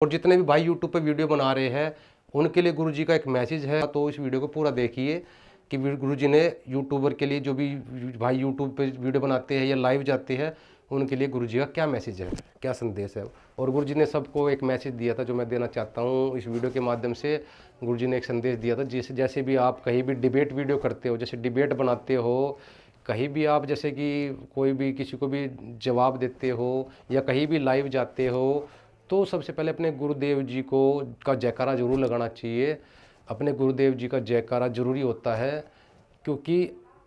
और जितने भी भाई यूट्यूब पे वीडियो बना रहे हैं उनके लिए गुरुजी का एक मैसेज है, तो इस वीडियो को पूरा देखिए कि गुरुजी ने यूट्यूबर के लिए, जो भी भाई यूट्यूब पे वीडियो बनाते हैं या लाइव जाते हैं, उनके लिए गुरुजी का क्या मैसेज है, क्या संदेश है। और गुरुजी ने सबको एक मैसेज दिया था जो मैं देना चाहता हूँ इस वीडियो के माध्यम से। गुरुजी ने एक संदेश दिया था, जैसे भी आप कहीं भी डिबेट वीडियो करते हो, जैसे डिबेट बनाते हो, कहीं भी आप जैसे कि कोई भी किसी को भी जवाब देते हो या कहीं भी लाइव जाते हो, तो सबसे पहले अपने गुरुदेव जी को का जयकारा जरूर लगाना चाहिए। अपने गुरुदेव जी का जयकारा जरूरी होता है, क्योंकि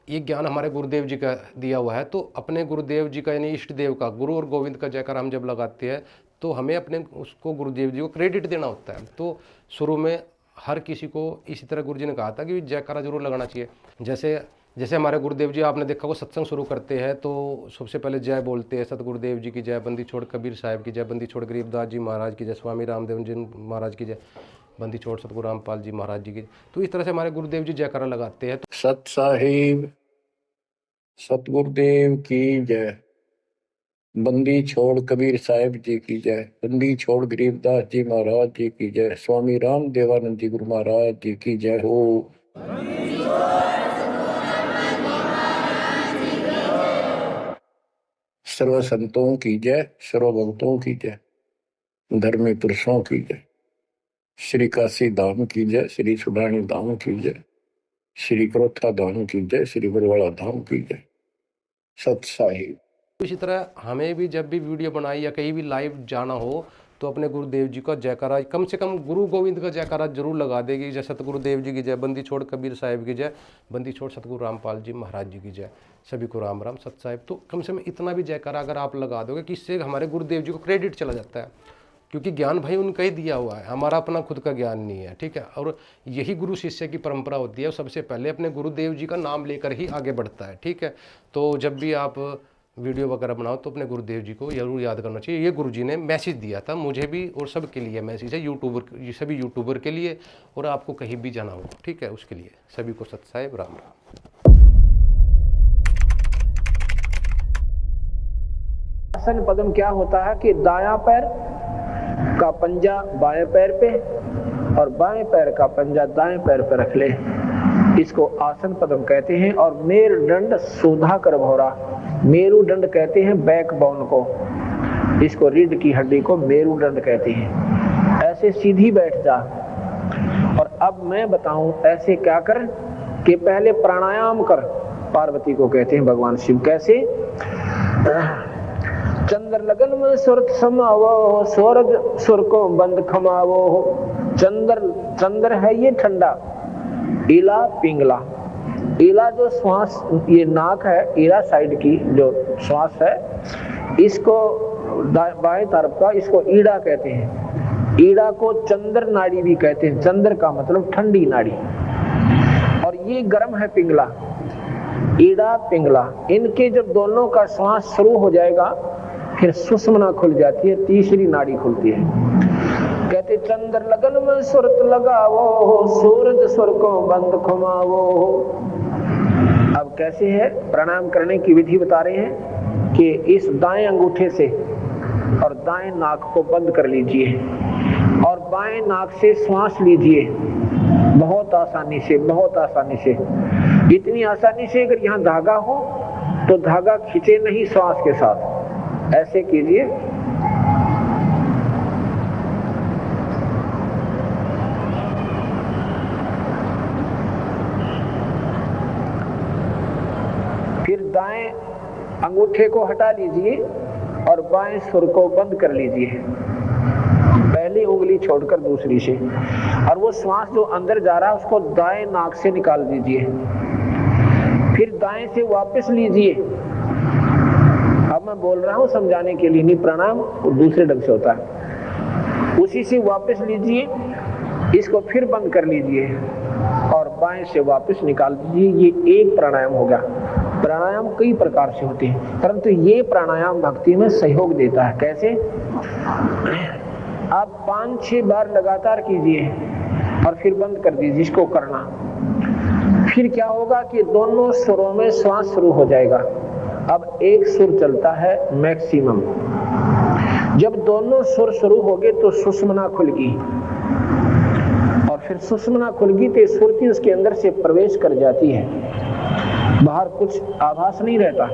ये ज्ञान हमारे गुरुदेव जी का दिया हुआ है। तो अपने गुरुदेव जी का यानी इष्ट देव का, गुरु और गोविंद का जयकारा हम जब लगाते हैं तो हमें अपने उसको गुरुदेव जी को क्रेडिट देना होता है। तो शुरू में हर किसी को इसी तरह गुरु जी ने कहा था कि जयकारा जरूर लगाना चाहिए। जैसे हमारे गुरुदेव जी, आपने देखा वो सत्संग शुरू करते हैं तो सबसे पहले जय बोलते हैं, सतगुरुदेव जी की जय, बंदी छोड़ कबीर साहिब की जय, बंदी छोड़ गरीबदास जी महाराज की जय, स्वामी रामदेव जी महाराज की जय, बंदी छोड़ सतगुरु रामपाल जी महाराज जी की। तो इस तरह से हमारे गुरुदेव जी जयकारा लगाते हैं। सत साहिब सतगुरुदेव की जय, बंदी छोड़ कबीर साहिब जी की जय, बंदी छोड़ गरीबदास जी महाराज जी की जय, स्वामी राम देवानंद जी गुरु महाराज जी की जय हो। सर्व संतों की जय, सर्व भक्तों की जय, धर्मी पुरुषों की जय, श्री काशी धाम की जय, श्री सुडानी धाम की जय, श्री क्रोथा धाम की जय, श्री बरवाड़ा धाम की जय। सत साहिब। इसी तरह हमें भी जब भी वीडियो बनाई या कहीं भी लाइव जाना हो तो अपने गुरुदेव जी का जयकारा, कम से कम गुरु गोविंद का जयकारा जरूर लगा देगी। जय सतगुरुदेव जी की जय, बंदी छोड़ कबीर साहिब की जय, बंदी छोड़ सतगुरु रामपाल जी महाराज जी की जय, सभी को राम राम सत साहिब। तो कम से कम इतना भी जयकारा अगर आप लगा दोगे कि इससे हमारे गुरुदेव जी को क्रेडिट चला जाता है, क्योंकि ज्ञान भाई उनका ही दिया हुआ है, हमारा अपना खुद का ज्ञान नहीं है। ठीक है, और यही गुरु शिष्य की परंपरा होती है, सबसे पहले अपने गुरुदेव जी का नाम लेकर ही आगे बढ़ता है। ठीक है, तो जब भी आप वीडियो वगैरह बनाओ तो अपने गुरुदेव जी को जरूर याद करना चाहिए। ये गुरुजी ने मैसेज दिया था मुझे भी और सबके लिए मैसेज है, यूट्यूबर, सभी यूट्यूबर के लिए, और आपको कहीं भी जाना हो, ठीक है, उसके लिए सभी को सत साहिब, राम राम। आसन पद्म क्या होता है कि दायां पैर का पंजा बाएं पैर पे और बाएं पैर का पंजा दाएं पैर पे रख ले, इसको आसन पद्म कहते हैं। और मेरुदंड सुधाकर भौरा, मेरुदंड कहते हैं बैकबोन को, इसको रीढ़ की हड्डी को मेरुदंड कहते हैं। ऐसे सीधी बैठ जा। और अब मैं बताऊं ऐसे क्या कर कि पहले प्राणायाम कर, पार्वती को कहते हैं भगवान शिव। कैसे? चंद्र लगन में सुरत समावो, सूरज सुर को बंद खमावो। चंद्र है ये ठंडा, ईला पिंगला। ईला जो श्वास, ये नाक है, ईला साइड की जो श्वास है, इसको बाएं तरफ का, इसको ईड़ा कहते हैं। ईड़ा को चंद्र नाड़ी भी कहते हैं। चंद्र का मतलब ठंडी नाड़ी, और ये गर्म है पिंगला, ईड़ा पिंगला। इनके जब दोनों का श्वास शुरू हो जाएगा फिर सुषुम्ना खुल जाती है, तीसरी नाड़ी खुलती है। कहते चंद्र लगन में सुरत लगावो, सूरज सुर को बंद खमावो। अब कैसे है? प्राणायाम करने की विधि बता रहे हैं कि इस दाएं अंगूठे से और दाएं नाक को बंद कर लीजिए और बाएं नाक से श्वास लीजिए, बहुत आसानी से, बहुत आसानी से। इतनी आसानी से अगर यहाँ धागा हो तो धागा खींचे नहीं श्वास के साथ, ऐसे कीजिए। फिर दाएं अंगूठे को हटा लीजिए और बाएं सुर को बंद कर लीजिए, पहली उंगली छोड़कर दूसरी से। और वो श्वास जो अंदर जा रहा है उसको दाएं नाक से निकाल दीजिए, फिर दाएं से वापस लीजिए। अब मैं बोल रहा हूं समझाने के लिए, नहीं, प्राणायाम दूसरे ढंग से होता है। उसी से वापस लीजिए, इसको फिर बंद कर लीजिए और बाएं से वापस निकाल दीजिए। ये एक प्राणायाम हो गया। प्राणायाम कई प्रकार से होते हैं, परंतु ये प्राणायाम भक्ति में सहयोग देता है। कैसे? आप 5-6 बार लगातार कीजिए और फिर बंद कर दीजिए, इसको करना। फिर क्या होगा कि दोनों सुरों में श्वास शुरू हो जाएगा। अब एक सुर चलता है मैक्सिमम, जब दोनों सुर शुरू हो गए तो सुषुम्ना खुल गई, और फिर सुषुम्ना खुल गई तो सुरती उसके अंदर से प्रवेश कर जाती है, बाहर कुछ आभास नहीं रहता।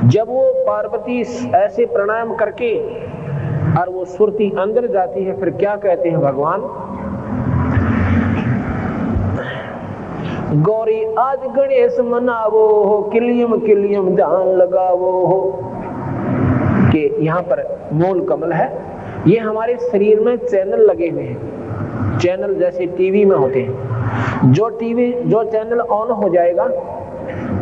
जब वो पार्वती ऐसे प्राणायाम करके और वो सुरती अंदर जाती है, फिर क्या कहते हैं भगवान, गौरी आज गणेश मनावो हो, किलियम किलियम ध्यान लगावो हो। कि यहाँ पर मूल कमल है, ये हमारे शरीर में चैनल लगे हुए हैं, चैनल जैसे टीवी में होते हैं। जो चैनल ऑन हो जाएगा,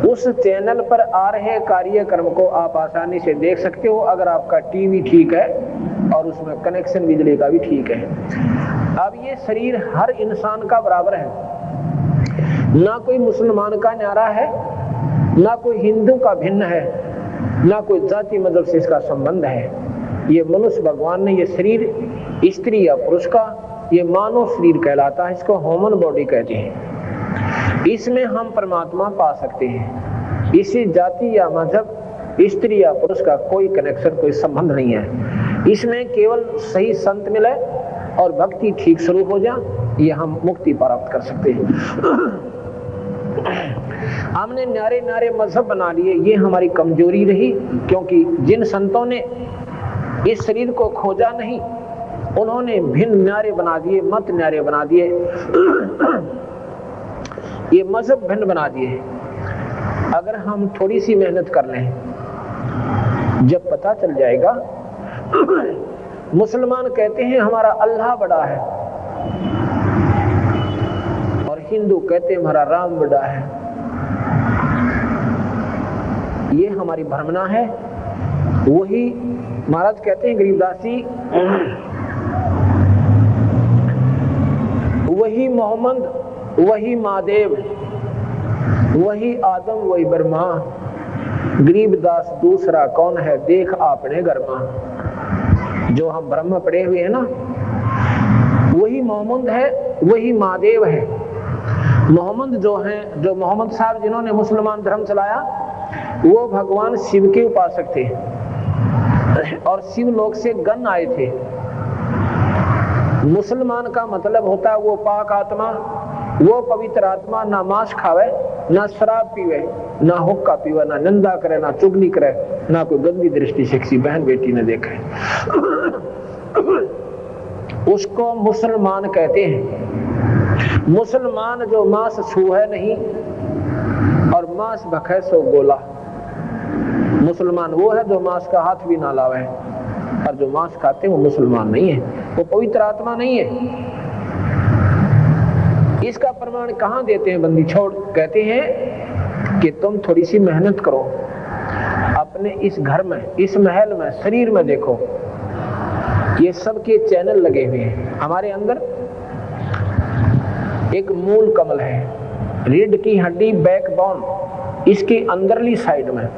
उस चैनल पर आ रहे कार्यक्रम को आप आसानी से देख सकते हो, अगर आपका टीवी ठीक है और उसमें कनेक्शन बिजली का भी ठीक है। अब ये शरीर हर इंसान का बराबर है, ना कोई मुसलमान का न्यारा है, ना कोई हिंदू का भिन्न है, ना कोई जाति मजहब से इसका संबंध है। ये मनुष्य भगवान ने ये शरीर स्त्री या पुरुष का, ये मानव शरीर कहलाता है, इसको ह्यूमन बॉडी कहते हैं। इसमें हम परमात्मा पा सकते हैं। इसी जाति या मजहब, स्त्री या पुरुष का कोई कनेक्शन, कोई संबंध नहीं है। इसमें केवल सही संत मिले और भक्ति ठीक शुरू हो जाए, ये हम मुक्ति प्राप्त कर सकते हैं। हमने न्यारे न्यारे मजहब बना लिए, ये हमारी कमजोरी रही, क्योंकि जिन संतों ने इस शरीर को खोजा नहीं, उन्होंने भिन्न न्यारे बना दिए, मत न्यारे बना दिए, ये मजहब भिन्न बना दिए। अगर हम थोड़ी सी मेहनत कर लें, जब पता चल जाएगा, मुसलमान कहते हैं हमारा अल्लाह बड़ा है, और हिंदू कहते हैं हमारा राम बड़ा है, ये हमारी भ्रमना है। वही महाराज कहते हैं गरीबदास जी, वही मोहम्मद, वही महादेव, वही आदम, वही ब्रह्मा, गरीबदास दूसरा कौन है, देख आपने गरमा। जो हम ब्रह्म पढ़े हुए हैं ना, वही मोहम्मद है, वही महादेव है। मोहम्मद जो है, जो मोहम्मद साहब जिन्होंने मुसलमान धर्म चलाया, वो भगवान शिव के उपासक थे, और शिव लोक से गण आए थे। मुसलमान का मतलब होता है वो पाक आत्मा, वो पवित्र आत्मा, ना मांस खावे, ना शराब पीवे, ना हुक्का पीवे, ना निंदा करे, ना चुगली करे, ना कोई गंदी दृष्टि से किसी बहन बेटी ने देखे। उसको मुसलमान कहते हैं। मुसलमान जो मांस छूहे नहीं और मांस भखे सो गोला। मुसलमान वो है जो मांस का हाथ भी ना लावे, और जो मांस खाते हैं वो मुसलमान नहीं है, वो पवित्र आत्मा नहीं है। इसका प्रमाण कहाँ देते हैं बंदी छोड़? कहते हैं कि तुम थोड़ी सी मेहनत करो, अपने इस घर में, इस महल में, शरीर में देखो, ये सबके चैनल लगे हुए हैं। हमारे अंदर एक मूल कमल है, रीढ़ की हड्डी, बैकबोन, इसके अंदरली साइड में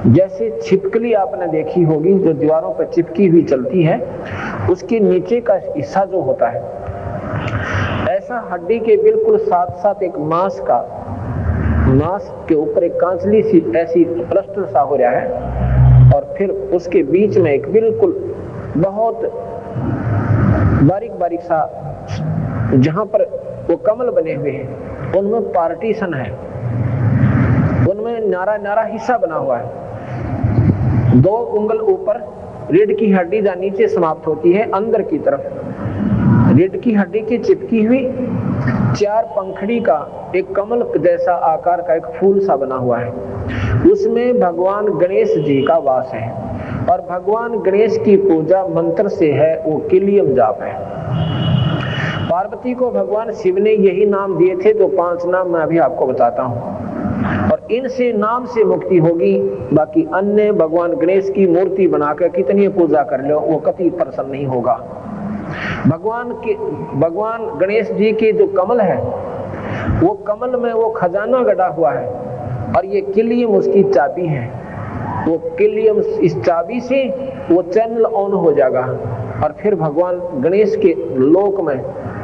जैसे छिपकली आपने देखी होगी जो दीवारों पर चिपकी हुई चलती है, उसके नीचे का हिस्सा जो होता है, ऐसा हड्डी के बिल्कुल साथ साथ एक मांस के ऊपर एक कांचली सी ऐसी प्लास्टर सा हो रहा है, और फिर उसके बीच में एक बिल्कुल बहुत बारीक बारीक सा, जहां पर वो कमल बने हुए हैं, उनमें पार्टीशन है, उनमें नारा नारा हिस्सा बना हुआ है। 2 उंगल ऊपर रीढ़ की हड्डी जहाँ नीचे समाप्त होती है, अंदर की तरफ रीढ़ की हड्डी की चिपकी हुई 4 पंखड़ी का एक कमल जैसा आकार का एक फूल सा बना हुआ है। उसमें भगवान गणेश जी का वास है, और भगवान गणेश की पूजा मंत्र से है, वो किलियम जाप है। पार्वती को भगवान शिव ने यही नाम दिए थे, जो 5 नाम मैं अभी आपको बताता हूँ, और इनसे नाम से मुक्ति होगी। बाकी अन्य भगवान गणेश की मूर्ति बनाकर कितनी पूजा कर लो, वो कभी प्रसन्न नहीं होगा। भगवान गणेश जी के जो कमल है, वो कमल में वो खजाना गड़ा हुआ है, और ये किलियम उसकी चाबी है। वो किलियम, इस चाबी से वो चैनल ऑन हो जाएगा, और फिर भगवान गणेश के लोक में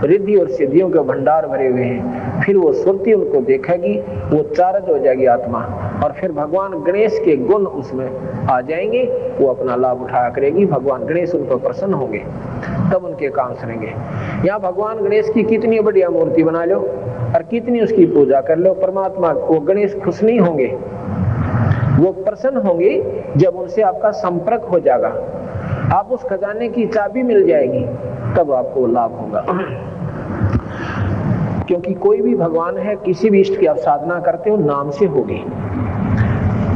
रिद्धि और सिद्धियों के भंडार भरे हुए हैं। फिर वो सुरती उनको देखेगी, वो चार्ज हो जाएगी आत्मा। और फिर भगवान गणेश के गुण उसमें आ जाएंगे, वो अपना लाभ उठाया करेगी, भगवान गणेश उन पर प्रसन्न होंगे, तब उनके काम सरेंगे। यहाँ भगवान गणेश की कितनी बढ़िया मूर्ति बना लो और कितनी उसकी पूजा कर लो, परमात्मा वो गणेश खुश नहीं होंगे, वो प्रसन्न होंगे जब उनसे आपका संपर्क हो जाएगा, आप उस खजाने की चाबी मिल जाएगी, तब आपको लाभ होगा। क्योंकि कोई भी भगवान है, किसी भी इष्ट की आप साधना करते हो नाम से होगी,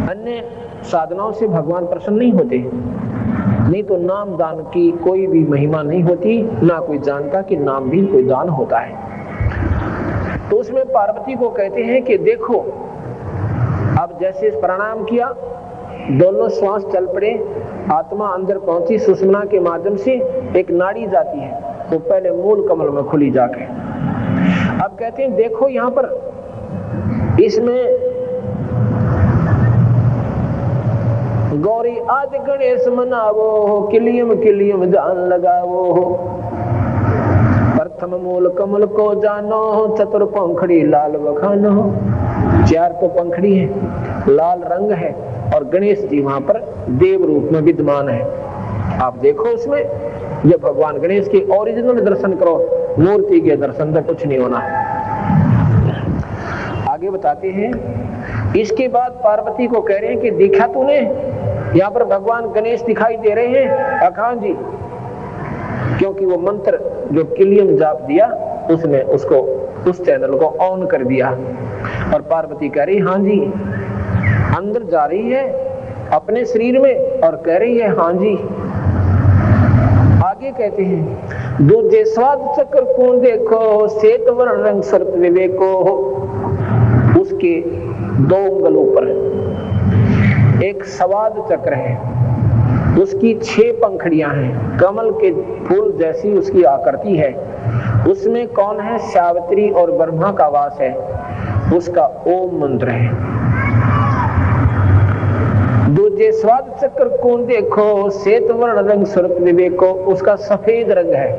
अन्य साधनाओं से भगवान प्रसन्न नहीं होते। नहीं तो नाम दान की कोई भी महिमा नहीं होती, ना कोई जानता कि नाम भी कोई दान होता है। तो उसमें पार्वती को कहते हैं कि देखो, अब जैसे प्रणाम किया, दोनों श्वास चल पड़े, आत्मा अंदर पहुंची, सुषुम्ना के माध्यम से एक नाड़ी जाती है, वो पहले मूल कमल में खुली जाके। अब कहते हैं देखो यहाँ पर इसमें गौरी आदि गणेश मनावो, किलियम किलियम ध्यान लगावो, प्रथम मूल कमल को जानो, चतुर पंखड़ी लाल बखानो। चार तो पंखड़ी है, लाल रंग है, और गणेश जी वहां पर देव रूप में विद्यमान है। आप देखो उसमें, जब भगवान गणेश के ओरिजिनल दर्शन करो, मूर्ति के दर्शन से कुछ नहीं होना। आगे बताते हैं, इसके बाद पार्वती को कह रहे हैं कि देखा तूने, यहाँ पर भगवान गणेश दिखाई दे रहे हैं। अखान जी, क्योंकि वो मंत्र जो किलियम जाप दिया, उसने उसको उस चैनल को ऑन कर दिया, और पार्वती कह रही हाँ जी, अंदर जा रही है अपने शरीर में और कह रही है हाँ जी। आगे कहते हैं, दूजे स्वाद चक्र को देखो, श्वेत वर्ण रंग सर्प विवेको। उसके दो उंगलों पर एक स्वाद चक्र है, उसकी 6 पंखड़ियां हैं, कमल के फूल जैसी उसकी आकृति है। उसमें कौन है? सावित्री और ब्रह्मा का वास है, उसका ओम मंत्र है। दूजे स्वाद चक्र को देखो, श्वेत वर्ण रंग स्वरूप विवेको। उसका सफेद रंग है।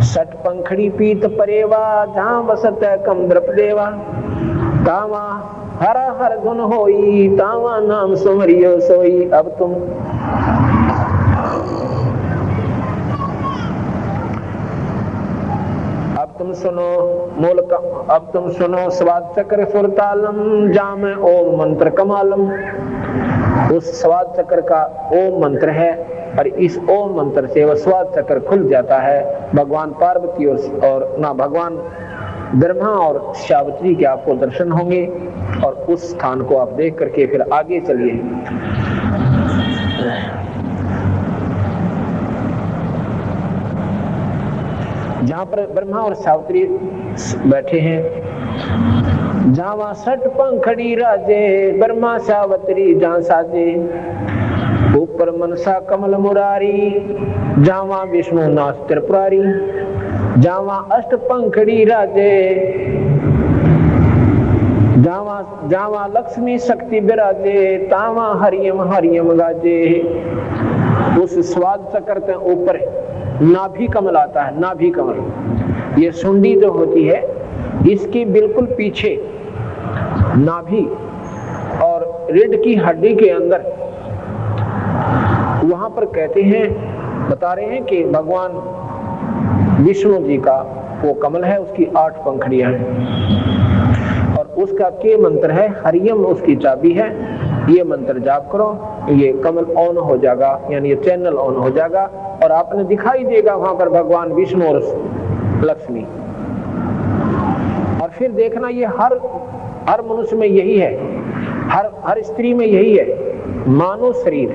सठ पंखड़ी पीत परेवा, जहां बसत है कम द्रप देवा। तावा हरा हर गुण होई, तावा नाम सुमरियो सोई। अब तुम सुनो मूल का, अब तुम सुनो स्वाद चक्र सुरतालम, जाम ओम मंत्र कमालम। उस स्वाद चक्र का ओम मंत्र है, और इस ओम मंत्र से वह स्वाद चक्र खुल जाता है। भगवान पार्वती और ना भगवान ब्रह्मा और सावित्री के आपको दर्शन होंगे, और उस स्थान को आप देख करके फिर आगे चलिए। जहां पर ब्रह्मा और सावित्री बैठे हैं, जहां सठ पंखड़ी राजे, ब्रह्मा सावित्री जहां साजे। ऊपर मनसा कमल मुरारी, जहां विष्णु नाथ त्रिपुरारी। जहां अष्ट पंखड़ी राजे, जहां लक्ष्मी शक्ति विराजे। तावा हरियम हरियम गाजे। उस स्वाद चक्र के ऊपर नाभि कमल आता है। नाभि कमल, ये सुंडी जो होती है, इसके बिल्कुल पीछे नाभि और रीढ़ की हड्डी के अंदर, वहां पर कहते हैं, बता रहे हैं कि भगवान विष्णु जी का वो कमल है, उसकी 8 पंखड़ियां हैं, और उसका के मंत्र है हरियम, उसकी चाबी है। ये मंत्र जाप करो, ये कमल ऑन हो जाएगा, यानी ये चैनल ऑन हो जाएगा, और आपने दिखाई देगा वहां पर भगवान विष्णु और लक्ष्मी। और फिर देखना, ये हर मनुष्य में यही है, हर स्त्री में यही है। मानव शरीर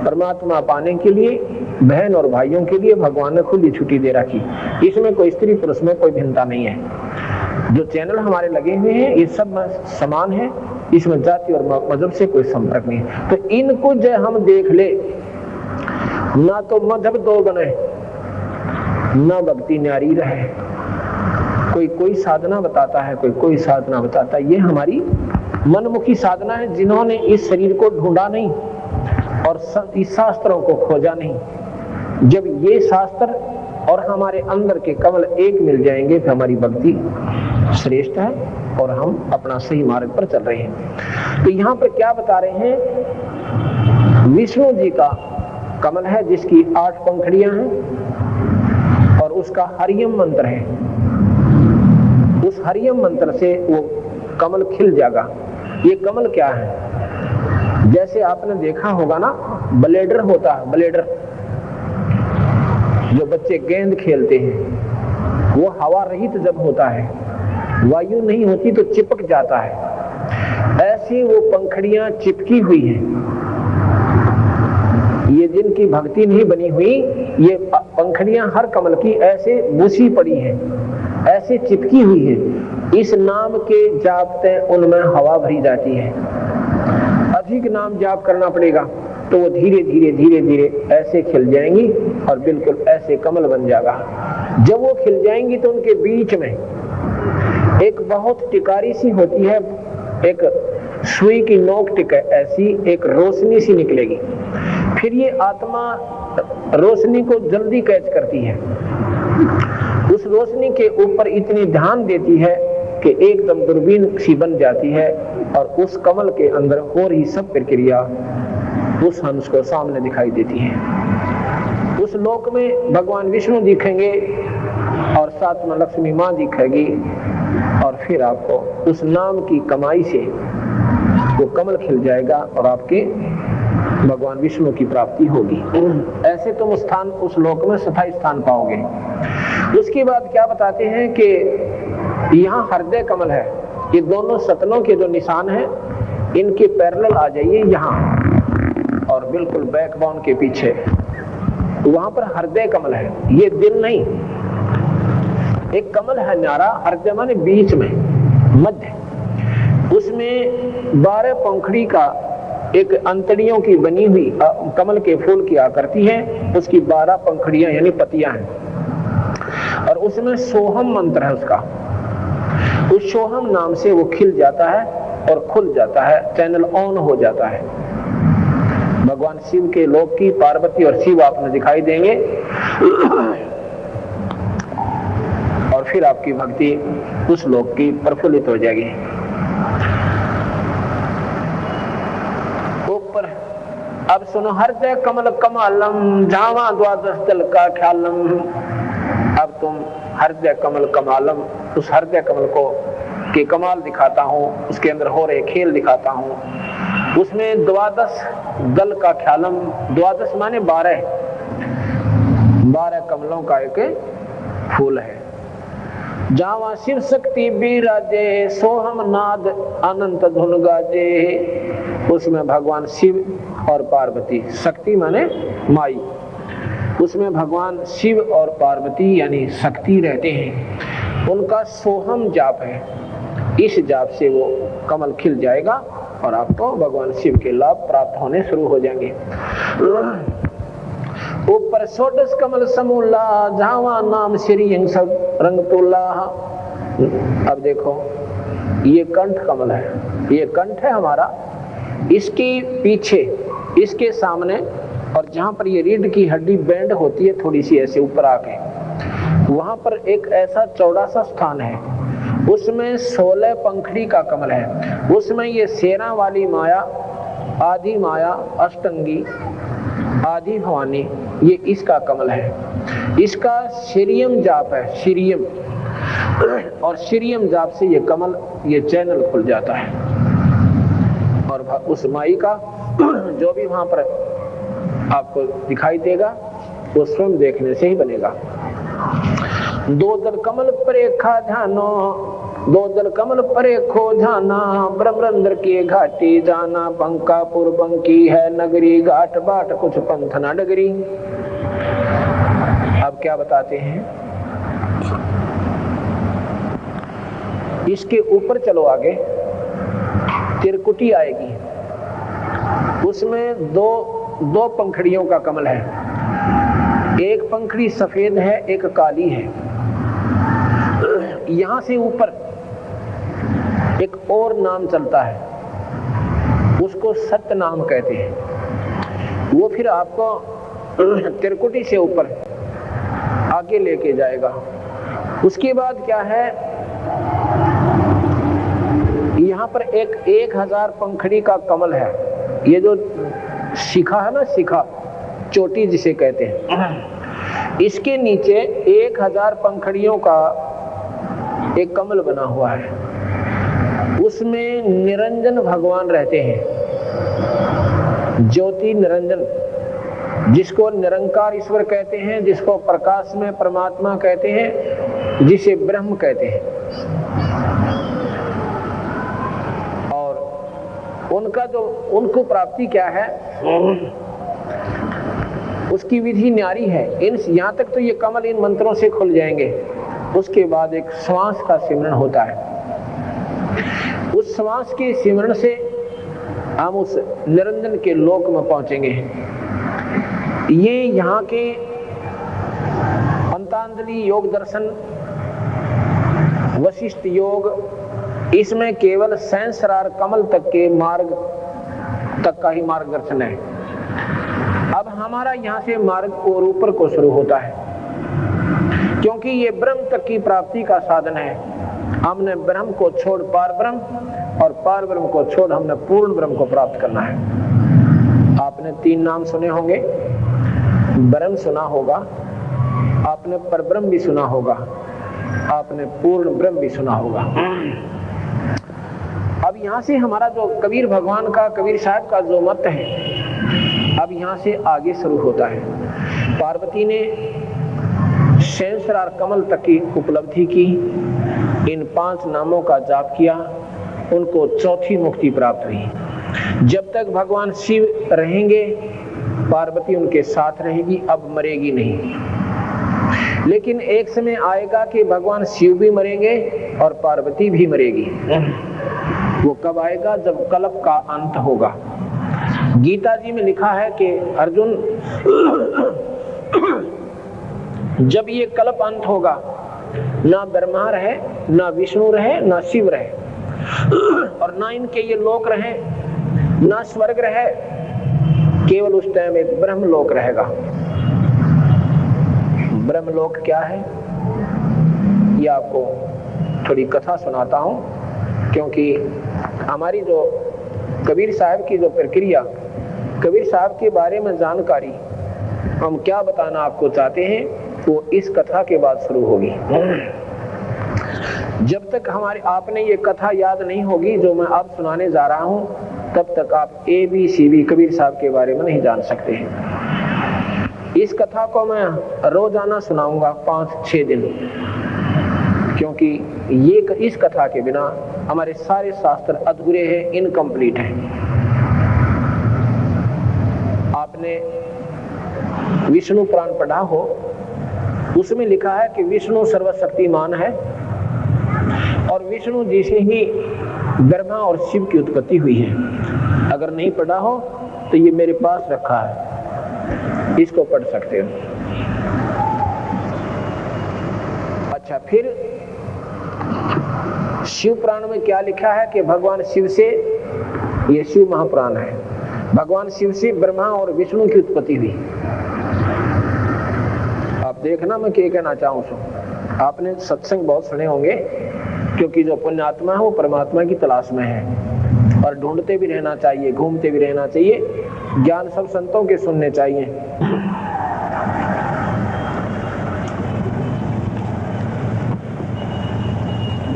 परमात्मा पाने के लिए बहन और भाइयों के लिए भगवान ने खुली छुट्टी दे रखी। इसमें कोई स्त्री पुरुष में कोई भिन्नता नहीं है। जो चैनल हमारे लगे हुए हैं, ये सब समान है, इसमें जाति और मजहब से कोई संपर्क नहीं है। तो इनको जो हम देख ले, ना तो मजहब दो बने, ना भक्ति न्यारी रहे। कोई साधना बताता है, कोई साधना बताता है। ये हमारी मनमुखी साधना है, जिन्होंने इस शरीर को ढूंढा नहीं और इस शास्त्रों को खोजा नहीं। जब ये शास्त्र और हमारे अंदर के कमल एक मिल जाएंगे, तो हमारी भक्ति श्रेष्ठ है और हम अपना सही मार्ग पर चल रहे हैं। तो यहाँ पर क्या बता रहे हैं, विष्णु जी का कमल है जिसकी 8 पंखड़ियां हैं और उसका हरियम मंत्र है। उस हरियम मंत्र से वो कमल खिल जाएगा। ये कमल क्या है, जैसे आपने देखा होगा ना, ब्लेडर होता है, ब्लेडर जो बच्चे गेंद खेलते हैं, वो हवा रहित जब होता है, वायु नहीं होती तो चिपक जाता है। ऐसी वो पंखड़ियां चिपकी हुई हैं। ये जिनकी भक्ति नहीं बनी हुई, ये पंखड़ियां हर कमल की ऐसे बुसी पड़ी हैं, ऐसे चिपकी हुई है। इस नाम के जापते उनमें हवा भरी जाती है। अधिक नाम जाप करना पड़ेगा तो वो धीरे धीरे धीरे धीरे ऐसे खिल जाएंगी और बिल्कुल ऐसे कमल बन जाएगा। जब वो खिल जाएंगी तो उनके बीच में एक बहुत टिकारी सी होती है, एक सुई की नोक टिक ऐसी एक रोशनी सी निकलेगी। फिर ये आत्मा रोशनी को जल्दी कैच करती है, उस रोशनी के ऊपर इतनी ध्यान देती है कि एकदम दूरबीन सी बन जाती है और उस कमल के अंदर हो रही सब प्रक्रिया उस हंस को सामने दिखाई देती है। उस लोक में भगवान विष्णु दिखेंगे और साथ में लक्ष्मी माँ दिखेगी और फिर आपको उस नाम की कमाई से वो कमल खिल जाएगा और आपके भगवान विष्णु की प्राप्ति होगी। ऐसे तुम स्थान उस लोक में स्थायी स्थान पाओगे। उसके बाद क्या बताते हैं कि यहाँ हृदय कमल है। ये दोनों सतनों के जो निशान हैं, इनके पैरेलल आ जाइए यहाँ और बिल्कुल बैकबोन के पीछे, वहां पर हृदय कमल है। ये दिल नहीं, एक कमल है न्यारा, हृदय माने बीच में, मध्य। उसमें 12 पंखड़ी का एक अंतड़ियों की बनी हुई कमल के फूल की आकृति है। उसकी 12 पंखड़ियां यानी पतियां हैं और उसमें सोहम मंत्र है उसका। उस सोहम नाम से वो खिल जाता है और खुल जाता है, चैनल ऑन हो जाता है। भगवान शिव के लोक की पार्वती और शिव आपने दिखाई देंगे और फिर आपकी भक्ति उस लोक की प्रफुल्लित हो जाएगी। ऊपर अब सुनो, हृदय कमल कमालम जावा द्वादश दल का ख्यालम। अब तुम हृदय कमल कमालम, उस हृदय कमल को के कमाल दिखाता हूँ, उसके अंदर हो रहे खेल दिखाता हूँ। उसमें 12 दल का ख्यालम, 12 माने 12 कमलों का एक फूल है। जावा शिव शक्ति बिराजे, सोहम नाद अनंत धुन गाजे। उसमें भगवान शिव और पार्वती, शक्ति माने माई, उसमें भगवान शिव और पार्वती यानी शक्ति रहते हैं। उनका सोहम जाप है। इस जाप से वो कमल खिल जाएगा और आपको भगवान शिव के लाभ प्राप्त होने शुरू हो जाएंगे। ऊपर 16 कमल समूला, झावा नाम श्री रंग तोला। अब देखो, ये कंठ कमल है, ये कंठ है हमारा। इसके पीछे, इसके सामने और जहां पर ये रीढ़ की हड्डी बैंड होती है थोड़ी सी ऐसे ऊपर आके, वहां पर एक ऐसा चौड़ा सा स्थान है। उसमें 16 पंखड़ी का कमल है। उसमें ये शेरा वाली माया, आधी माया, अष्टंगी, आधी भवानी, ये इसका कमल है। इसका श्रीयम जाप है, श्रीयम, और श्रीयम जाप से ये कमल, ये चैनल खुल जाता है और उस माई का जो भी वहां पर आपको दिखाई देगा वो स्वयं देखने से ही बनेगा। 2 दल कमल परेखा ध्यानो, 2 दल कमल परेखो ध्याना। ब्रह्मरंध्र की घाटी जाना, बंकापुर बंकी है नगरी, घाट बाट कुछ पंथ ना डगरी। अब क्या बताते हैं, इसके ऊपर चलो आगे, त्रिकुटी आएगी। उसमें दो पंखड़ियों का कमल है। एक पंखड़ी सफेद है, एक काली है। यहां से ऊपर एक और नाम चलता है, उसको सत्य नाम कहते हैं। वो फिर आपको त्रिकुटी से ऊपर आगे लेके जाएगा। उसके बाद क्या है, पर एक 1000 पंखड़ी का कमल है। ये जो शिखा है ना, शिखा चोटी जिसे कहते हैं, इसके नीचे 1000 पंखड़ियों का एक कमल बना हुआ है। उसमें निरंजन भगवान रहते हैं, ज्योति निरंजन, जिसको निरंकार ईश्वर कहते हैं, जिसको प्रकाश में परमात्मा कहते हैं, जिसे ब्रह्म कहते हैं। और उनको प्राप्ति क्या है, उसकी विधि न्यारी है। यहाँ तक तो ये कमल इन मंत्रों से खुल जाएंगे। उसके बाद एक श्वास का सिमरन होता है। उस श्वास के सिमरन से हम उस निरंजन के लोक में पहुंचेंगे। ये यहाँ के पंतांजलि योग दर्शन, वशिष्ठ योग, इसमें केवल सहस्रार कमल तक के मार्ग तक का ही मार्गदर्शन है। अब हमारा यहाँ से मार्ग और ऊपर को शुरू होता है, क्योंकि ये ब्रह्म तक की प्राप्ति का साधन है। हमने ब्रह्म को छोड़ पार ब्रह्म, और पार ब्रह्म को छोड़ हमने पूर्ण ब्रह्म को प्राप्त करना है। आपने 3 नाम सुने होंगे, ब्रह्म सुना होगा, आपने परब्रह्म भी सुना होगा, आपने पूर्ण ब्रह्म भी सुना होगा। अब यहाँ से हमारा जो कबीर भगवान का, कबीर साहब का जो मत है, अब यहाँ से आगे शुरू होता है। पार्वती ने सहस्रार कमल तक की उपलब्धि की, इन 5 नामों का जाप किया, उनको चौथी मुक्ति प्राप्त हुई। जब तक भगवान शिव रहेंगे, पार्वती उनके साथ रहेगी, अब मरेगी नहीं। लेकिन एक समय आएगा कि भगवान शिव भी मरेंगे और पार्वती भी मरेगी। वो कब आएगा? जब कल्प का अंत होगा। गीता जी में लिखा है कि अर्जुन, जब ये कल्प अंत होगा, ना ब्रह्मा रहे, ना विष्णु रहे, ना शिव रहे, और ना इनके ये लोक रहे, ना स्वर्ग रहे, केवल उस टाइम एक ब्रह्मलोक रहेगा। ब्रह्मलोक क्या है, ये आपको थोड़ी कथा सुनाता हूं, क्योंकि हमारी जो कबीर साहब की जो प्रक्रिया, कबीर साहब के बारे में जानकारी हम क्या बताना आपको चाहते हैं, वो इस कथा के बाद शुरू होगी। जब तक आपने ये कथा याद नहीं होगी जो मैं अब सुनाने जा रहा हूं, तब तक आप ABCD कबीर साहब के बारे में नहीं जान सकते हैं। इस कथा को मैं रोजाना सुनाऊंगा 5-6 दिन, क्योंकि इस कथा के बिना हमारे सारे शास्त्र अधूरे हैं, इनकम्प्लीट हैं। आपने विष्णु पुराण पढ़ा हो, उसमें लिखा है कि विष्णु सर्वशक्तिमान है और विष्णु जी से ही ब्रह्मा और शिव की उत्पत्ति हुई है। अगर नहीं पढ़ा हो तो ये मेरे पास रखा है, इसको पढ़ सकते हो। अच्छा, फिर शिव पुराण में क्या लिखा है कि भगवान शिव से, ये शिव महापुराण है, भगवान शिव से ब्रह्मा और विष्णु की उत्पत्ति हुई। आप देखना मैं क्या कहना चाहूँ। आपने सत्संग बहुत सुने होंगे, क्योंकि जो पुण्यात्मा है वो परमात्मा की तलाश में है, और ढूंढते भी रहना चाहिए, घूमते भी रहना चाहिए, ज्ञान सब संतों के सुनने चाहिए।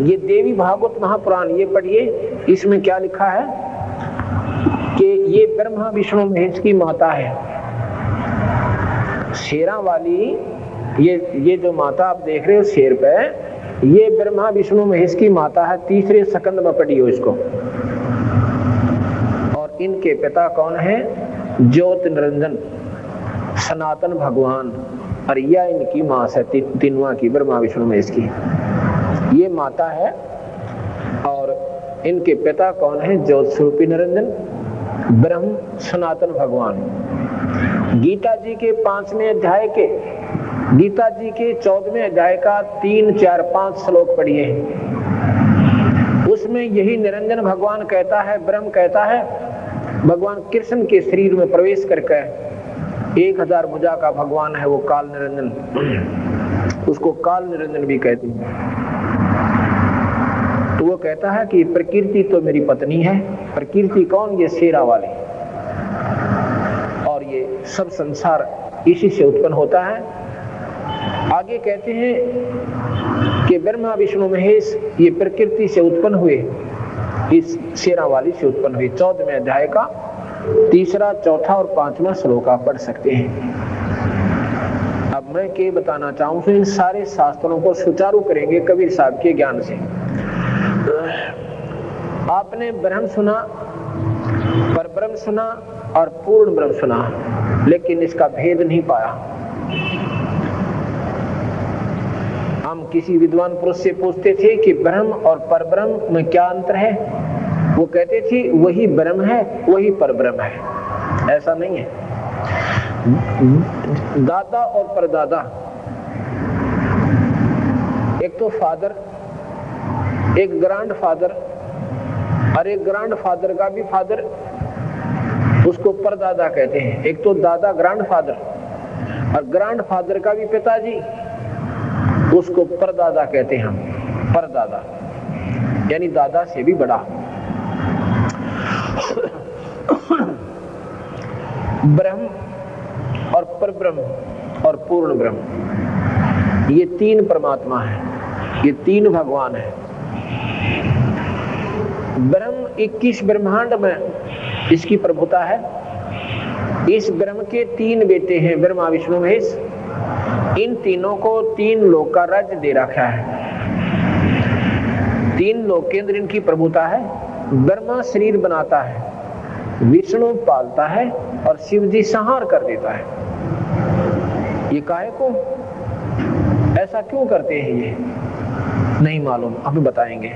ये देवी भागवत महापुराण ये पढ़िए, इसमें क्या लिखा है कि ये ब्रह्मा विष्णु महेश की माता है। शेरा वाली ये जो माता आप देख रहे हो शेर पे, ये ब्रह्मा विष्णु महेश की माता है। 3रे स्कंद में पढ़ी हो इसको। और इनके पिता कौन है? ज्योत निरंजन सनातन भगवान, और यह इनकी मां है तीनों की, ब्रह्मा विष्णु महेश की ये माता है। और इनके पिता कौन है? ज्योत स्वरूपी निरंजन ब्रह्म सनातन भगवान। गीता जी के 5वें अध्याय के, गीता जी के 14वें अध्याय का 3, 4, 5 श्लोक पढ़िए। उसमें यही निरंजन भगवान कहता है, ब्रह्म कहता है, भगवान कृष्ण के शरीर में प्रवेश करके 1000 भुजा का भगवान है वो काल निरंजन, उसको काल निरंजन भी कहते हैं। तो वो कहता है कि प्रकृति तो मेरी पत्नी है। प्रकृति कौन? ये शेरा वाली, और ये सब संसार इसी से उत्पन्न होता है। आगे कहते हैं कि ब्रह्मा विष्णु महेश ये प्रकृति से उत्पन्न हुए, इस शेरा वाली से उत्पन्न हुए। 14वें अध्याय का 3, 4 और 5वां श्लोक आप पढ़ सकते हैं। अब मैं क्या बताना चाहूं तो इन सारे शास्त्रों को सुचारू करेंगे कबीर साहब के ज्ञान से। आपने ब्रह्म सुना, परब्रह्म सुना और पूर्ण ब्रह्म सुना, लेकिन इसका भेद नहीं पाया। हम किसी विद्वान पुरुष से पूछते थे कि ब्रह्म और परब्रह्म में क्या अंतर है, वो कहते थे वही ब्रह्म है वही परब्रह्म है। ऐसा नहीं है। दादा और परदादा, एक तो फादर, एक ग्रैंड फादर, और एक ग्रैंड फादर का भी फादर, उसको परदादा कहते हैं। एक तो दादा ग्रैंड फादर, और ग्रैंड फादर का भी पिताजी, उसको परदादा कहते हैं हम। परदादा यानी दादा से भी बड़ा। ब्रह्म और परब्रह्म और पूर्ण ब्रह्म, ये 3 परमात्मा है, ये 3 भगवान है। ब्रह्म 21 ब्रह्मांड में इसकी प्रभुता है। इस ब्रह्म के 3 बेटे हैं, ब्रह्मा विष्णु महेश। इन तीनों को 3 लोक का राज्य दे रखा है। 3 लोक के अंदर इनकी प्रभुता है। ब्रह्मा शरीर बनाता है, विष्णु पालता है और शिव जी संहार कर देता है। ये काहे को, ऐसा क्यों करते हैं ये नहीं मालूम, अभी बताएंगे।